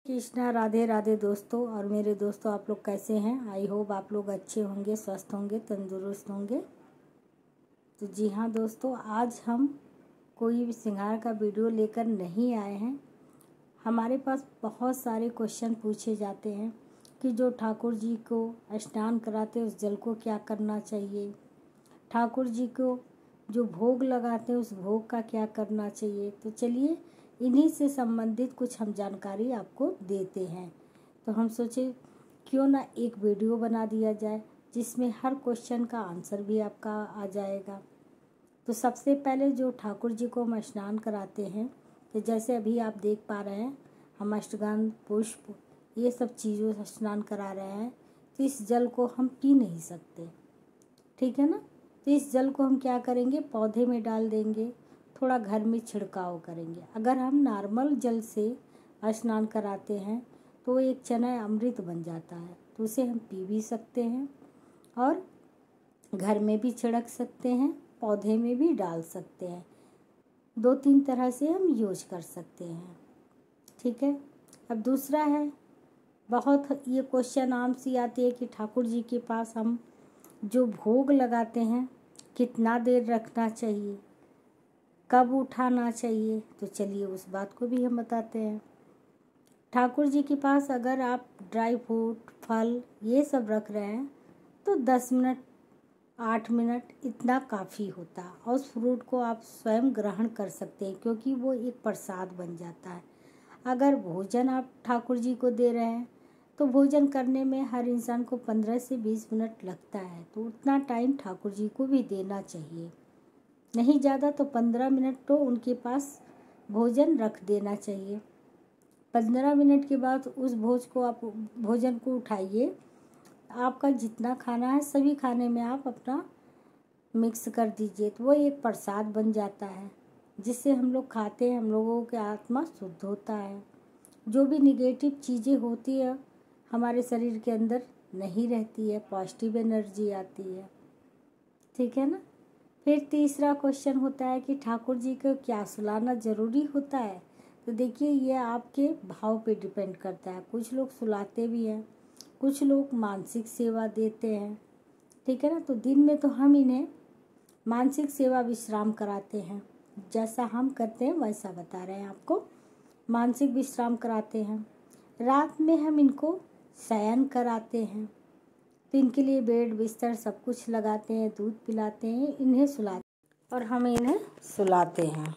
कृष्णा राधे राधे दोस्तों और मेरे दोस्तों, आप लोग कैसे हैं। आई होप आप लोग अच्छे होंगे, स्वस्थ होंगे, तंदुरुस्त होंगे। तो जी हाँ दोस्तों, आज हम कोई भी श्रृंगार का वीडियो लेकर नहीं आए हैं। हमारे पास बहुत सारे क्वेश्चन पूछे जाते हैं कि जो ठाकुर जी को स्नान कराते उस जल को क्या करना चाहिए, ठाकुर जी को जो भोग लगाते हैं उस भोग का क्या करना चाहिए। तो चलिए इन्हीं से संबंधित कुछ हम जानकारी आपको देते हैं। तो हम सोचे क्यों ना एक वीडियो बना दिया जाए जिसमें हर क्वेश्चन का आंसर भी आपका आ जाएगा। तो सबसे पहले जो ठाकुर जी को हम स्नान कराते हैं, तो जैसे अभी आप देख पा रहे हैं हम अष्टगंध पुष्प ये सब चीज़ों से स्नान करा रहे हैं। तो इस जल को हम पी नहीं सकते, ठीक है ना। तो इस जल को हम क्या करेंगे, पौधे में डाल देंगे, थोड़ा घर में छिड़काव करेंगे। अगर हम नॉर्मल जल से स्नान कराते हैं तो एक चना अमृत बन जाता है, तो उसे हम पी भी सकते हैं और घर में भी छिड़क सकते हैं, पौधे में भी डाल सकते हैं। 2-3 तरह से हम यूज कर सकते हैं, ठीक है। अब दूसरा है, बहुत ये क्वेश्चन आम सी आती है कि ठाकुर जी के पास हम जो भोग लगाते हैं कितना देर रखना चाहिए, कब उठाना चाहिए। तो चलिए उस बात को भी हम बताते हैं। ठाकुर जी के पास अगर आप ड्राई फ्रूट फल ये सब रख रहे हैं तो 10 मिनट 8 मिनट इतना काफ़ी होता है और उस फ्रूट को आप स्वयं ग्रहण कर सकते हैं क्योंकि वो एक प्रसाद बन जाता है। अगर भोजन आप ठाकुर जी को दे रहे हैं तो भोजन करने में हर इंसान को 15 से 20 मिनट लगता है, तो उतना टाइम ठाकुर जी को भी देना चाहिए। नहीं ज़्यादा तो 15 मिनट तो उनके पास भोजन रख देना चाहिए। 15 मिनट के बाद उस भोजन को उठाइए। आपका जितना खाना है सभी खाने में आप अपना मिक्स कर दीजिए, तो वो एक प्रसाद बन जाता है जिससे हम लोग खाते हैं, हम लोगों की आत्मा शुद्ध होता है। जो भी निगेटिव चीज़ें होती है हमारे शरीर के अंदर नहीं रहती है, पॉजिटिव एनर्जी आती है, ठीक है ना। फिर तीसरा क्वेश्चन होता है कि ठाकुर जी को क्या सुलाना ज़रूरी होता है। तो देखिए ये आपके भाव पे डिपेंड करता है। कुछ लोग सुलाते भी हैं, कुछ लोग मानसिक सेवा देते हैं, ठीक है ना। तो दिन में तो हम इन्हें मानसिक सेवा विश्राम कराते हैं, जैसा हम करते हैं वैसा बता रहे हैं आपको। मानसिक विश्राम कराते हैं, रात में हम इनको शयन कराते हैं, तो इनके लिए बेड बिस्तर सब कुछ लगाते हैं, दूध पिलाते हैं, इन्हें सुलाते हैं और हम इन्हें सुलाते हैं।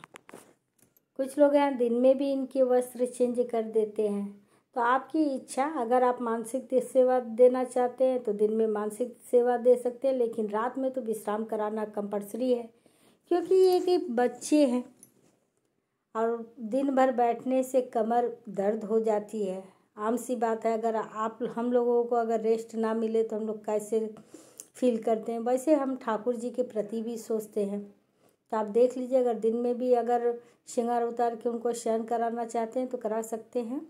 कुछ लोग हैं दिन में भी इनके वस्त्र चेंज कर देते हैं। तो आपकी इच्छा, अगर आप मानसिक सेवा देना चाहते हैं तो दिन में मानसिक सेवा दे सकते हैं, लेकिन रात में तो विश्राम कराना कंपलसरी है क्योंकि ये कि बच्चे हैं और दिन भर बैठने से कमर दर्द हो जाती है। आम सी बात है, अगर हम लोगों को अगर रेस्ट ना मिले तो हम लोग कैसे फील करते हैं। वैसे हम ठाकुर जी के प्रति भी सोचते हैं। तो आप देख लीजिए, अगर दिन में भी अगर श्रृंगार उतार के उनको शयन कराना चाहते हैं तो करा सकते हैं,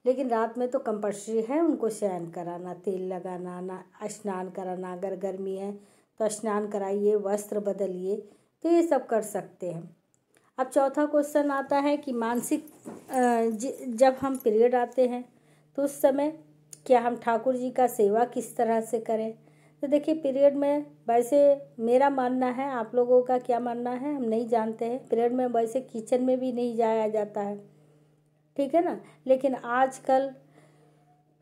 लेकिन रात में तो कंपल्सरी है उनको शयन कराना, तेल लगाना, ना स्नान कराना। अगर गर्मी है तो स्नान कराइए, वस्त्र बदलिए, तो ये सब कर सकते हैं। अब चौथा क्वेश्चन आता है कि मानसिक जब हम पीरियड आते हैं तो उस समय क्या हम ठाकुर जी का सेवा किस तरह से करें। तो देखिए पीरियड में वैसे मेरा मानना है, आप लोगों का क्या मानना है हम नहीं जानते हैं। पीरियड में वैसे किचन में भी नहीं जाया जाता है, ठीक है ना। लेकिन आजकल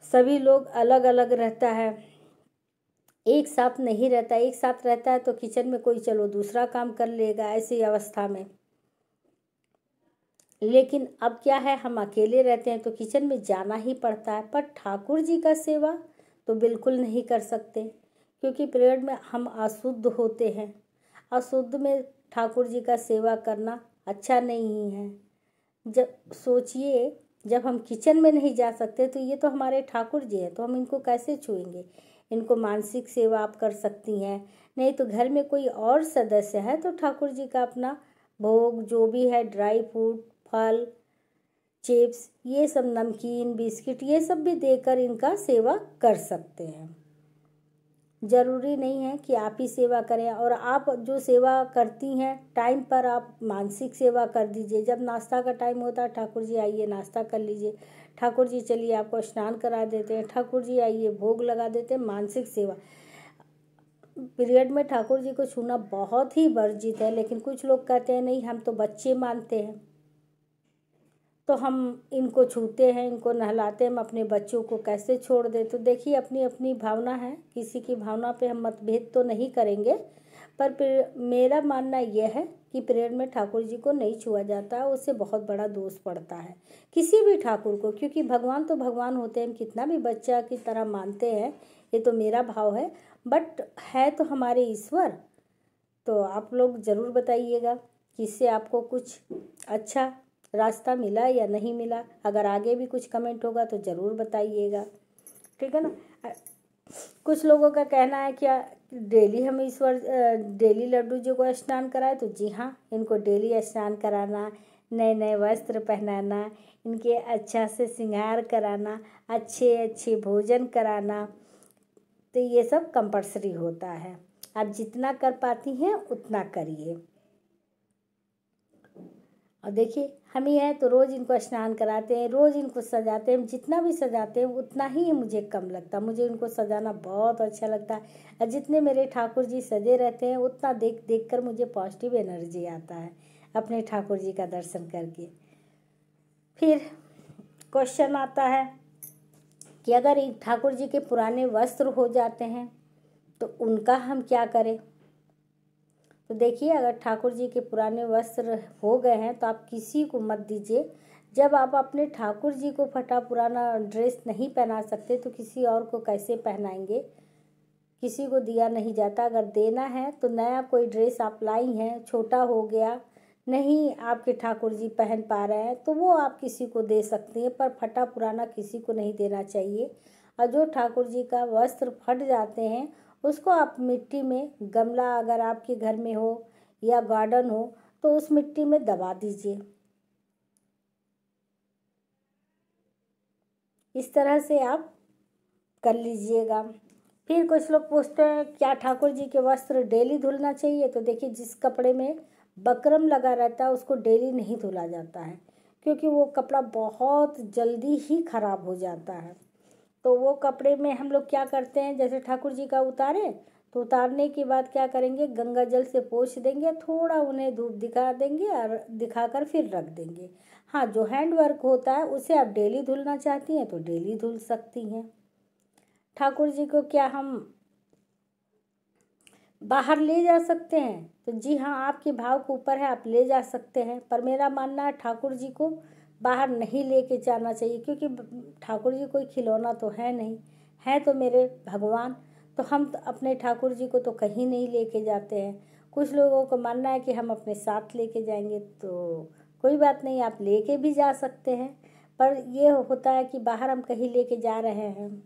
सभी लोग अलग अलग रहता है, एक साथ नहीं रहता। एक साथ रहता है तो किचन में कोई चलो दूसरा काम कर लेगा ऐसी अवस्था में। लेकिन अब क्या है, हम अकेले रहते हैं तो किचन में जाना ही पड़ता है। पर ठाकुर जी का सेवा तो बिल्कुल नहीं कर सकते क्योंकि पीरियड में हम अशुद्ध होते हैं। अशुद्ध में ठाकुर जी का सेवा करना अच्छा नहीं है। जब सोचिए, जब हम किचन में नहीं जा सकते तो ये तो हमारे ठाकुर जी हैं, तो हम इनको कैसे छुएंगे। इनको मानसिक सेवा आप कर सकती हैं, नहीं तो घर में कोई और सदस्य है तो ठाकुर जी का अपना भोग जो भी है, ड्राई फ्रूट फल चिप्स ये सब, नमकीन बिस्किट ये सब भी देकर इनका सेवा कर सकते हैं। ज़रूरी नहीं है कि आप ही सेवा करें। और आप जो सेवा करती हैं टाइम पर आप मानसिक सेवा कर दीजिए। जब नाश्ता का टाइम होता है, ठाकुर जी आइए नाश्ता कर लीजिए, ठाकुर जी चलिए आपको स्नान करा देते हैं, ठाकुर जी आइए भोग लगा देते हैं। मानसिक सेवा पीरियड में ठाकुर जी को छूना बहुत ही वर्जित है, लेकिन कुछ लोग कहते हैं नहीं हम तो बच्चे मानते हैं तो हम इनको छूते हैं, इनको नहलाते हैं, हम अपने बच्चों को कैसे छोड़ दें। तो देखिए अपनी अपनी भावना है, किसी की भावना पे हम मतभेद तो नहीं करेंगे, पर मेरा मानना यह है कि पीरियड में ठाकुर जी को नहीं छुआ जाता है, उससे बहुत बड़ा दोष पड़ता है किसी भी ठाकुर को, क्योंकि भगवान तो भगवान होते हैं। हम कितना भी बच्चा की तरह मानते हैं, ये तो मेरा भाव है, बट है तो हमारे ईश्वर। तो आप लोग ज़रूर बताइएगा कि इससे आपको कुछ अच्छा रास्ता मिला या नहीं मिला। अगर आगे भी कुछ कमेंट होगा तो ज़रूर बताइएगा, ठीक है ना। कुछ लोगों का कहना है क्या डेली हम डेली लड्डू जी को स्नान कराए, तो जी हाँ, इनको डेली स्नान कराना, नए नए वस्त्र पहनाना, इनके अच्छा से श्रृंगार कराना, अच्छे अच्छे भोजन कराना, तो ये सब कंपल्सरी होता है। आप जितना कर पाती हैं उतना करिए। और देखिए हम ही हैं तो रोज़ इनको स्नान कराते हैं, रोज़ इनको सजाते हैं। जितना भी सजाते हैं उतना ही मुझे कम लगता, मुझे इनको सजाना बहुत अच्छा लगता है। और जितने मेरे ठाकुर जी सजे रहते हैं उतना देख देख कर मुझे पॉजिटिव एनर्जी आता है अपने ठाकुर जी का दर्शन करके। फिर क्वेश्चन आता है कि अगर ठाकुर जी के पुराने वस्त्र हो जाते हैं तो उनका हम क्या करें। तो देखिए अगर ठाकुर जी के पुराने वस्त्र हो गए हैं तो आप किसी को मत दीजिए। जब आप अपने ठाकुर जी को फटा पुराना ड्रेस नहीं पहना सकते तो किसी और को कैसे पहनाएंगे। किसी को दिया नहीं जाता। अगर देना है तो नया कोई ड्रेस आप लाई हैं, छोटा हो गया, नहीं आपके ठाकुर जी पहन पा रहे हैं तो वो आप किसी को दे सकती हैं, पर फटा पुराना किसी को नहीं देना चाहिए। और जो ठाकुर जी का वस्त्र फट जाते हैं उसको आप मिट्टी में, गमला अगर आपके घर में हो या गार्डन हो तो उस मिट्टी में दबा दीजिए। इस तरह से आप कर लीजिएगा। फिर कुछ लोग पूछते हैं क्या ठाकुर जी के वस्त्र डेली धुलना चाहिए। तो देखिए जिस कपड़े में बकरम लगा रहता है उसको डेली नहीं धुला जाता है, क्योंकि वो कपड़ा बहुत जल्दी ही खराब हो जाता है। तो वो कपड़े में हम लोग क्या करते हैं, जैसे ठाकुर जी का उतारे तो उतारने के बाद क्या करेंगे, गंगा जल से पोंछ देंगे, थोड़ा उन्हें धूप दिखा देंगे और दिखाकर फिर रख देंगे। हाँ, जो हैंड वर्क होता है उसे आप डेली धुलना चाहती हैं तो डेली धुल सकती हैं। ठाकुर जी को क्या हम बाहर ले जा सकते हैं। तो जी हाँ, आपके भाव के ऊपर है, आप ले जा सकते हैं, पर मेरा मानना है ठाकुर जी को बाहर नहीं लेके जाना चाहिए, क्योंकि ठाकुर जी कोई खिलौना तो है नहीं, है तो मेरे भगवान। तो हम तो अपने ठाकुर जी को तो कहीं नहीं लेके जाते हैं। कुछ लोगों को मानना है कि हम अपने साथ लेके जाएंगे, तो कोई बात नहीं, आप लेके भी जा सकते हैं। पर ये होता है कि बाहर हम कहीं लेके जा रहे हैं,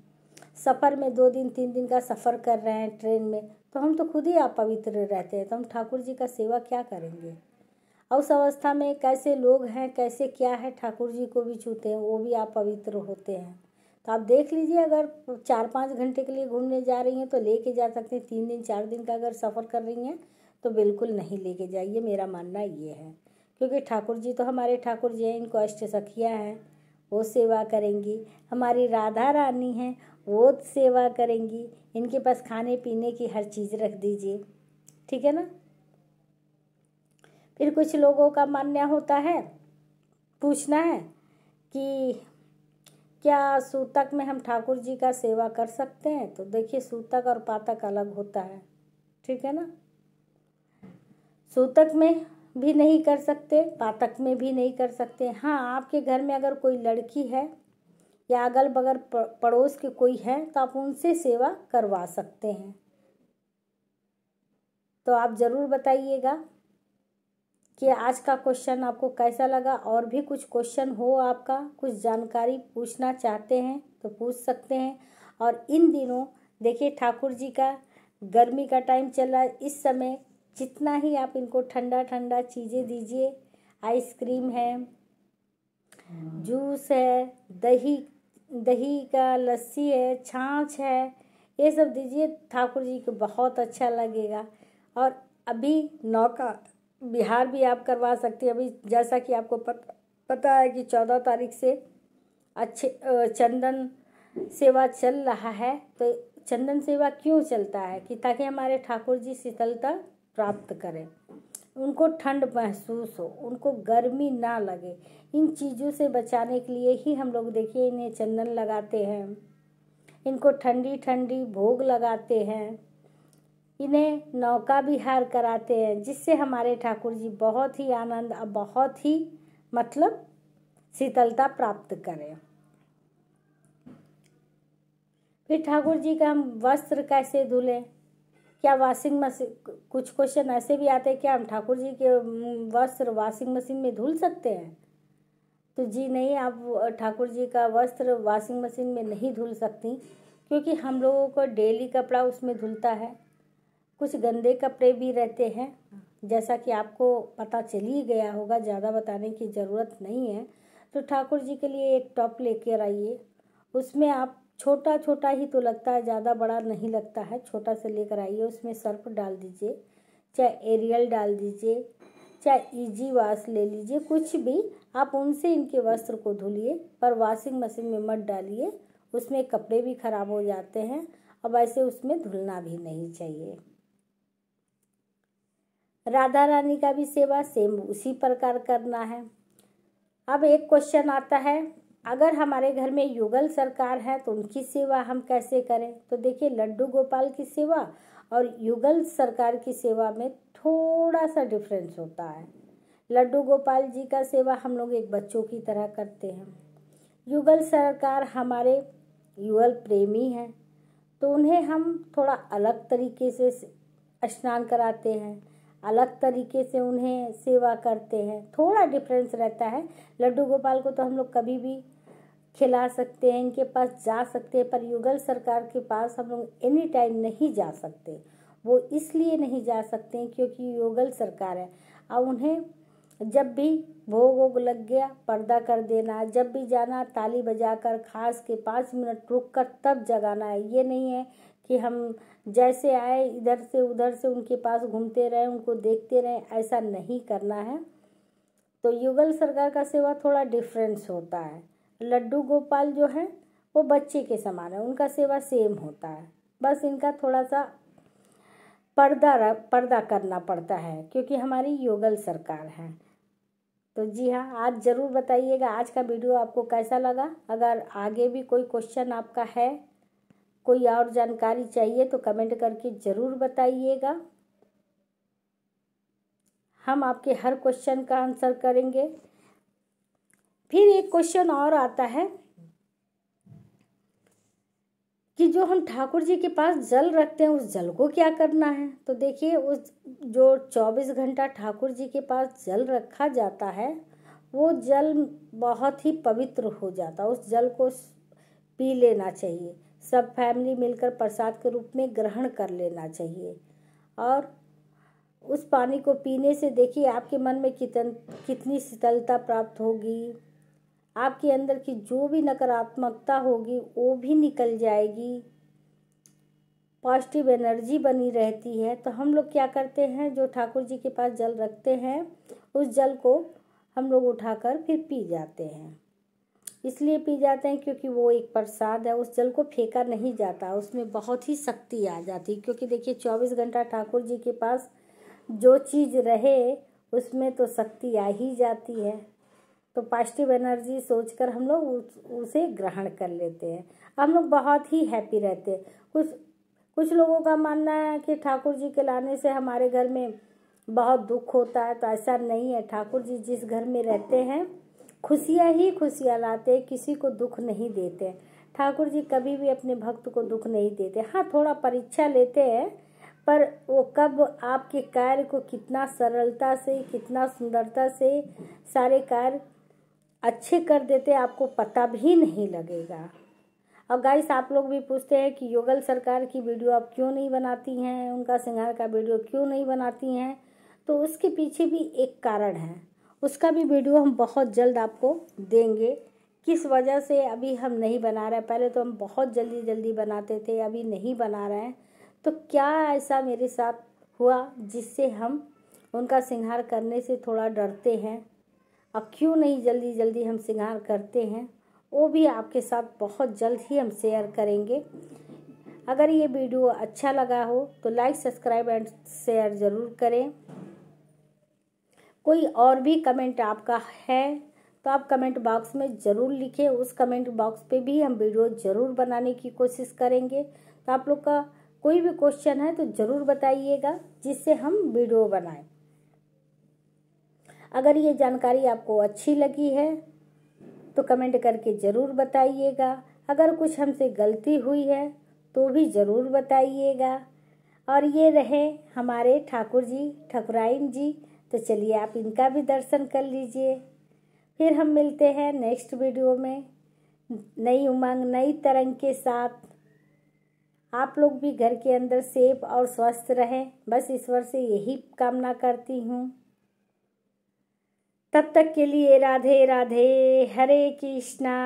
सफ़र में 2 दिन 3 दिन का सफ़र कर रहे हैं ट्रेन में, तो हम तो खुद ही अपवित्र रहते हैं, तो हम ठाकुर जी का सेवा क्या करेंगे। और उस अवस्था में कैसे लोग हैं, कैसे क्या है, ठाकुर जी को भी छूते हैं, वो भी अपवित्र होते हैं। तो आप देख लीजिए, अगर 4-5 घंटे के लिए घूमने जा रही हैं तो लेके जा सकते हैं। 3 दिन 4 दिन का अगर सफ़र कर रही हैं तो बिल्कुल नहीं लेके जाइए, मेरा मानना ये है। क्योंकि ठाकुर जी तो हमारे ठाकुर जी हैं, इनको अष्ट सखियाँ हैं, वो सेवा करेंगी। हमारी राधा रानी हैं, वो सेवा करेंगी। इनके पास खाने पीने की हर चीज़ रख दीजिए, ठीक है ना। फिर कुछ लोगों का मानना होता है, पूछना है कि क्या सूतक में हम ठाकुर जी का सेवा कर सकते हैं। तो देखिए सूतक और पातक अलग होता है, ठीक है ना। सूतक में भी नहीं कर सकते, पातक में भी नहीं कर सकते। हाँ, आपके घर में अगर कोई लड़की है या अगल बगल पड़ोस के कोई है तो आप उनसे सेवा करवा सकते हैं। तो आप ज़रूर बताइएगा कि आज का क्वेश्चन आपको कैसा लगा। और भी कुछ क्वेश्चन हो, आपका कुछ जानकारी पूछना चाहते हैं तो पूछ सकते हैं। और इन दिनों देखिए ठाकुर जी का गर्मी का टाइम चल रहा है, इस समय जितना ही आप इनको ठंडा ठंडा चीज़ें दीजिए, आइसक्रीम है, जूस है, दही का लस्सी है, छाछ है, ये सब दीजिए, ठाकुर जी को बहुत अच्छा लगेगा। और अभी नौका बिहार भी आप करवा सकती हैं। अभी जैसा कि आपको पता है कि 14 तारीख से अच्छे चंदन सेवा चल रहा है। तो चंदन सेवा क्यों चलता है कि ताकि हमारे ठाकुर जी शीतलता प्राप्त करें, उनको ठंड महसूस हो, उनको गर्मी ना लगे। इन चीज़ों से बचाने के लिए ही हम लोग देखिए इन्हें चंदन लगाते हैं, इनको ठंडी ठंडी भोग लगाते हैं, इन्हें नौका विहार कराते हैं, जिससे हमारे ठाकुर जी बहुत ही आनंद और बहुत ही मतलब शीतलता प्राप्त करें। फिर ठाकुर जी का हम वस्त्र कैसे धुलें? क्या वॉशिंग मशीन, कुछ क्वेश्चन ऐसे भी आते हैं, क्या हम ठाकुर जी के वस्त्र वॉशिंग मशीन में धुल सकते हैं? तो जी नहीं, आप ठाकुर जी का वस्त्र वॉशिंग मशीन में नहीं धुल सकती, क्योंकि हम लोगों को डेली कपड़ा उसमें धुलता है। कुछ गंदे कपड़े भी रहते हैं, जैसा कि आपको पता चल ही गया होगा, ज़्यादा बताने की ज़रूरत नहीं है। तो ठाकुर जी के लिए एक टॉप लेकर आइए, उसमें आप छोटा छोटा ही तो लगता है, ज़्यादा बड़ा नहीं लगता है, छोटा से लेकर आइए। उसमें सर्फ डाल दीजिए, चाहे एरियल डाल दीजिए, चाहे इजी वॉश ले लीजिए, कुछ भी आप उनसे इनके वस्त्र को धुलिए, पर वॉशिंग मशीन में मत डालिए, उसमें कपड़े भी खराब हो जाते हैं और वैसे उसमें धुलना भी नहीं चाहिए। राधा रानी का भी सेवा सेम उसी प्रकार करना है। अब एक क्वेश्चन आता है, अगर हमारे घर में युगल सरकार है तो उनकी सेवा हम कैसे करें? तो देखिए, लड्डू गोपाल की सेवा और युगल सरकार की सेवा में थोड़ा सा डिफरेंस होता है। लड्डू गोपाल जी का सेवा हम लोग एक बच्चों की तरह करते हैं। युगल सरकार हमारे युगल प्रेमी हैं, तो उन्हें हम थोड़ा अलग तरीके से स्नान कराते हैं, अलग तरीके से उन्हें सेवा करते हैं, थोड़ा डिफरेंस रहता है। लड्डू गोपाल को तो हम लोग कभी भी खिला सकते हैं, इनके पास जा सकते हैं, पर युगल सरकार के पास हम लोग एनी टाइम नहीं जा सकते। वो इसलिए नहीं जा सकते हैं क्योंकि युगल सरकार है, और उन्हें जब भी भोग वोग लग गया पर्दा कर देना, जब भी जाना ताली बजाकर खास के 5 मिनट रुक कर तब जगाना है। ये नहीं है कि हम जैसे आए इधर से उधर से उनके पास घूमते रहें, उनको देखते रहें, ऐसा नहीं करना है। तो युगल सरकार का सेवा थोड़ा डिफरेंस होता है। लड्डू गोपाल जो है वो बच्चे के समान है, उनका सेवा सेम होता है, बस इनका थोड़ा सा पर्दा करना पड़ता है क्योंकि हमारी युगल सरकार है। तो जी हाँ, आज ज़रूर बताइएगा आज का वीडियो आपको कैसा लगा। अगर आगे भी कोई क्वेश्चन आपका है, कोई और जानकारी चाहिए तो कमेंट करके ज़रूर बताइएगा, हम आपके हर क्वेश्चन का आंसर करेंगे। फिर एक क्वेश्चन और आता है कि जो हम ठाकुर जी के पास जल रखते हैं उस जल को क्या करना है? तो देखिए, उस जो 24 घंटा ठाकुर जी के पास जल रखा जाता है वो जल बहुत ही पवित्र हो जाता है। उस जल को पी लेना चाहिए, सब फैमिली मिलकर प्रसाद के रूप में ग्रहण कर लेना चाहिए। और उस पानी को पीने से देखिए आपके मन में कितनी शीतलता प्राप्त होगी, आपके अंदर की जो भी नकारात्मकता होगी वो भी निकल जाएगी, पॉजिटिव एनर्जी बनी रहती है। तो हम लोग क्या करते हैं, जो ठाकुर जी के पास जल रखते हैं उस जल को हम लोग उठाकर फिर पी जाते हैं। इसलिए पी जाते हैं क्योंकि वो एक प्रसाद है, उस जल को फेंका नहीं जाता, उसमें बहुत ही शक्ति आ जाती। क्योंकि देखिए 24 घंटा ठाकुर जी के पास जो चीज़ रहे उसमें तो शक्ति आ ही जाती है। तो पॉजिटिव एनर्जी सोचकर हम लोग उसे ग्रहण कर लेते हैं, हम लोग बहुत ही हैप्पी रहते हैं। कुछ लोगों का मानना है कि ठाकुर जी के लाने से हमारे घर में बहुत दुख होता है, तो ऐसा नहीं है। ठाकुर जी जिस घर में रहते हैं खुशियाँ ही खुशियाँ लाते हैं, किसी को दुख नहीं देते। ठाकुर जी कभी भी अपने भक्त को दुख नहीं देते। हाँ, थोड़ा परीक्षा लेते हैं, पर वो कब आपके कार्य को कितना सरलता से, कितना सुंदरता से सारे कार्य अच्छे कर देते आपको पता भी नहीं लगेगा। और गाइस, आप लोग भी पूछते हैं कि युगल सरकार की वीडियो आप क्यों नहीं बनाती हैं, उनका श्रृंगार का वीडियो क्यों नहीं बनाती हैं? तो उसके पीछे भी एक कारण है, उसका भी वीडियो हम बहुत जल्द आपको देंगे किस वजह से अभी हम नहीं बना रहे। पहले तो हम बहुत जल्दी जल्दी बनाते थे, अभी नहीं बना रहे हैं। तो क्या ऐसा मेरे साथ हुआ जिससे हम उनका श्रृंगार करने से थोड़ा डरते हैं, अब क्यों नहीं जल्दी जल्दी हम श्रृंगार करते हैं, वो भी आपके साथ बहुत जल्द ही हम शेयर करेंगे। अगर ये वीडियो अच्छा लगा हो तो लाइक, सब्सक्राइब एंड शेयर ज़रूर करें। कोई और भी कमेंट आपका है तो आप कमेंट बॉक्स में ज़रूर लिखें, उस कमेंट बॉक्स पे भी हम वीडियो ज़रूर बनाने की कोशिश करेंगे। तो आप लोग का कोई भी क्वेश्चन है तो ज़रूर बताइएगा, जिससे हम वीडियो बनाएं। अगर ये जानकारी आपको अच्छी लगी है तो कमेंट करके ज़रूर बताइएगा। अगर कुछ हमसे गलती हुई है तो भी ज़रूर बताइएगा। और ये रहे हमारे ठाकुर जी, ठाकुराइन जी, तो चलिए आप इनका भी दर्शन कर लीजिए। फिर हम मिलते हैं नेक्स्ट वीडियो में नई उमंग, नई तरंग के साथ। आप लोग भी घर के अंदर सेफ और स्वस्थ रहें, बस ईश्वर से यही कामना करती हूँ। तब तक के लिए राधे राधे, हरे कृष्णा।